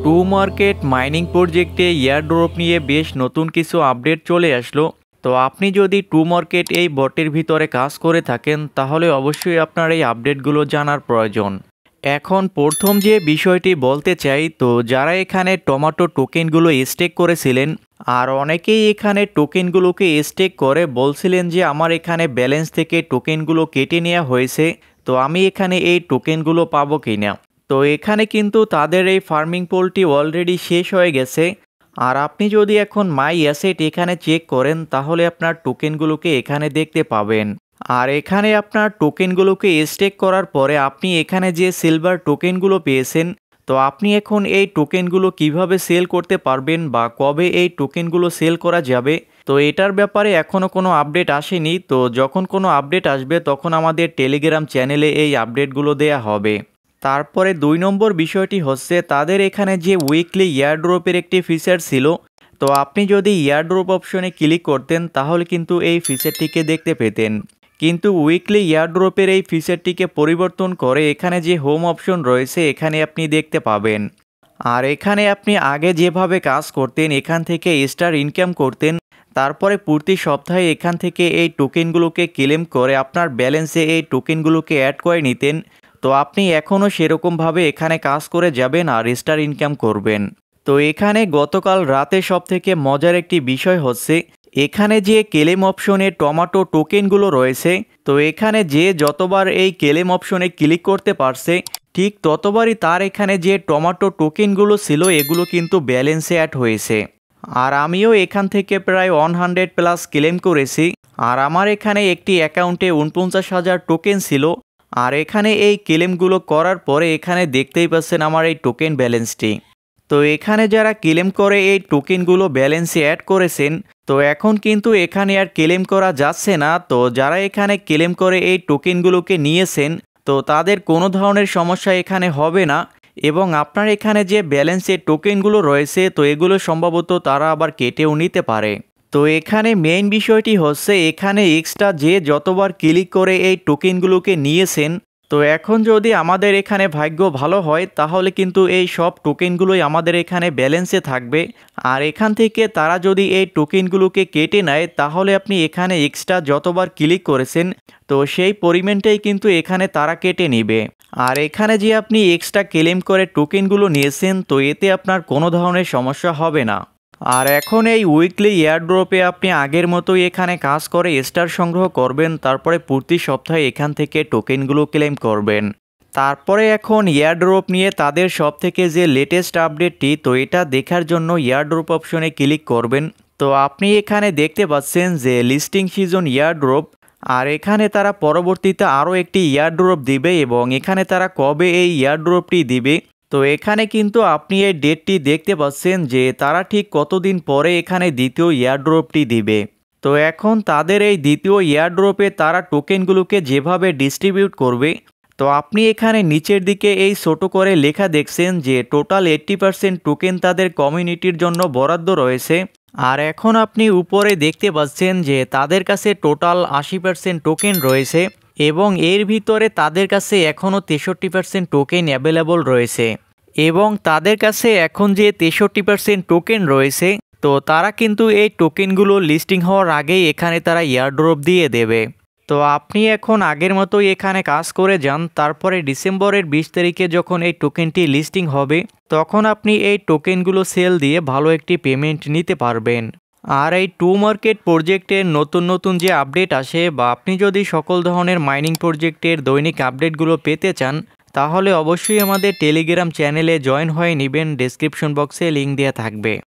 To market mining প্রজেক্টে airdrop নিয়ে বেশ নতুন কিছু আপডেট চলে আসলো। তো আপনি যদি টু মার্কেট এই বটের ভিতরে কাজ করে থাকেন তাহলে অবশ্যই আপনার এই আপডেটগুলো জানার প্রয়োজন। এখন প্রথম যে বিষয়টি বলতে চাই, তো যারা এখানে টমেটো টোকেনগুলো স্টেক করেছিলেন আর অনেকেই এখানে টোকেনগুলোকে স্টেক করে বলছিলেন যে আমার এখানে ব্যালেন্স থেকে টোকেনগুলো কেটে নেওয়া হয়েছে, তো আমি এখানে এই টোকেনগুলো পাবো কিনা। তো এখানে কিন্তু তাদের এই ফার্মিং পোলটি অলরেডি শেষ হয়ে গেছে। আর আপনি যদি এখন মাই অ্যাসেট এখানে চেক করেন তাহলে আপনার টোকেনগুলোকে এখানে দেখতে পাবেন। আর এখানে আপনার টোকেনগুলোকে স্টেক করার পরে আপনি এখানে যে সিলভার টোকেনগুলো পেয়েছেন, তো আপনি এখন এই টোকেনগুলো কিভাবে সেল করতে পারবেন বা কবে এই টোকেনগুলো সেল করা যাবে, তো এটার ব্যাপারে এখনও কোনো আপডেট আসেনি। তো যখন কোনো আপডেট আসবে তখন আমাদের টেলিগ্রাম চ্যানেলে এই আপডেটগুলো দেয়া হবে। তারপরে 2 নম্বর বিষয়টি হচ্ছে তাদের এখানে যে উইকলি ইয়ারড্রপের একটি ফিচার ছিল, তো আপনি যদি ইয়ারড্রপ অপশনে ক্লিক করতেন তাহলে কিন্তু এই ফিচারটিকে দেখতে পেতেন। কিন্তু উইকলি ইয়ারড্রপের এই ফিচারটিকে পরিবর্তন করে এখানে যে হোম অপশন রয়েছে এখানে আপনি দেখতে পাবেন। আর এখানে আপনি আগে যেভাবে কাজ করতেন, এখান থেকে স্টার ইনকাম করতেন, তারপরে প্রতি সপ্তাহে এখান থেকে এই টোকেনগুলোকে ক্লেম করে আপনার ব্যালেন্সে এই টোকেনগুলোকে অ্যাড করে নিতেন। তো আপনি এখনও সেরকমভাবে এখানে কাজ করে যাবেন আর স্টার ইনকাম করবেন। তো এখানে গতকাল রাতে সবথেকে মজার একটি বিষয় হচ্ছে এখানে যে ক্লেম অপশনে টমেটো টোকেনগুলো রয়েছে, তো এখানে যে যতবার এই ক্লেম অপশনে ক্লিক করতে পারছে ঠিক ততবারই তার এখানে যে টমেটো টোকেনগুলো ছিল এগুলো কিন্তু ব্যালেন্সে অ্যাড হয়েছে। আর আমিও এখান থেকে প্রায় 100 প্লাস ক্লেম করেছি। আর আমার এখানে একটি অ্যাকাউন্টে 49,000 টোকেন ছিল। আর এখানে এই ক্লেমগুলো করার পরে এখানে দেখতেই পাচ্ছেন আমার এই টোকেন ব্যালেন্সটি। তো এখানে যারা ক্লেম করে এই টোকেনগুলো ব্যালেন্সে অ্যাড করেছেন, তো এখন কিন্তু এখানে আর ক্লেম করা যাচ্ছে না। তো যারা এখানে ক্লেম করে এই টোকেনগুলোকে নিয়েছেন তো তাদের কোনো ধরনের সমস্যা এখানে হবে না। এবং আপনার এখানে যে ব্যালেন্সের টোকেনগুলো রয়েছে তো এগুলো সম্ভবত তারা আবার কেটেও নিতে পারে। তো এখানে মেইন বিষয়টি হচ্ছে এখানে এক্সট্রা যে যতবার ক্লিক করে এই টোকেনগুলোকে নিয়েছেন, তো এখন যদি আমাদের এখানে ভাগ্য ভালো হয় তাহলে কিন্তু এই সব টোকেনগুলোই আমাদের এখানে ব্যালেন্সে থাকবে। আর এখান থেকে তারা যদি এই টোকেনগুলোকে কেটে নেয় তাহলে আপনি এখানে এক্সট্রা যতবার ক্লিক করেছেন তো সেই পরিমাণটাই কিন্তু এখানে তারা কেটে নেবে। আর এখানে যে আপনি এক্সট্রা ক্লেম করে টোকেনগুলো নিয়েছেন তো এতে আপনার কোনো ধরনের সমস্যা হবে না। আর এখন এই উইকলি এয়ারড্রপে আপনি আগের মতোই এখানে কাজ করে স্টার সংগ্রহ করবেন, তারপরে প্রতি সপ্তাহে এখান থেকে টোকেনগুলো ক্লেম করবেন। তারপরে এখন এয়ারড্রপ নিয়ে তাদের সবথেকে যে লেটেস্ট আপডেটটি, তো এটা দেখার জন্য এয়ারড্রপ অপশনে ক্লিক করবেন। তো আপনি এখানে দেখতে পাচ্ছেন যে লিস্টিং সিজন এয়ারড্রপ। আর এখানে তারা পরবর্তীতে আরও একটি এয়ারড্রপ দিবে এবং এখানে তারা কবে এই এয়ারড্রপটি দিবে, তো এখানে কিন্তু আপনি এই ডেটটি দেখতে পাচ্ছেন যে তারা ঠিক কতদিন পরে এখানে দ্বিতীয় এয়ারড্রপটি দিবে। তো এখন তাদের এই দ্বিতীয় এয়ারড্রপে তারা টোকেনগুলোকে যেভাবে ডিস্ট্রিবিউট করবে, তো আপনি এখানে নিচের দিকে এই ছোট করে লেখা দেখছেন যে টোটাল 80% টোকেন তাদের কমিউনিটির জন্য বরাদ্দ রয়েছে। আর এখন আপনি উপরে দেখতে পাচ্ছেন যে তাদের কাছে টোটাল 80% টোকেন রয়েছে এবং এর ভিতরে তাদের কাছে এখনও 63% টোকেন অ্যাভেলেবল রয়েছে। এবং তাদের কাছে এখন যে 63% টোকেন রয়েছে তো তারা কিন্তু এই টোকেনগুলো লিস্টিং হওয়ার আগেই এখানে তারা এয়ারড্রপ দিয়ে দেবে। তো আপনি এখন আগের মতোই এখানে কাজ করে যান, তারপরে ডিসেম্বরের 20 তারিখে যখন এই টোকেনটি লিস্টিং হবে তখন আপনি এই টোকেনগুলো সেল দিয়ে ভালো একটি পেমেন্ট নিতে পারবেন। আর এই টু মার্কেট প্রজেক্টের নতুন নতুন যে আপডেট আসে বা আপনি যদি সকল ধরনের মাইনিং প্রজেক্টের দৈনিক আপডেটগুলো পেতে চান তাহলে অবশ্যই আমাদের টেলিগ্রাম চ্যানেলে জয়েন হয়ে নেবেন, ডেসক্রিপশন বক্সে লিঙ্ক দেওয়া থাকবে।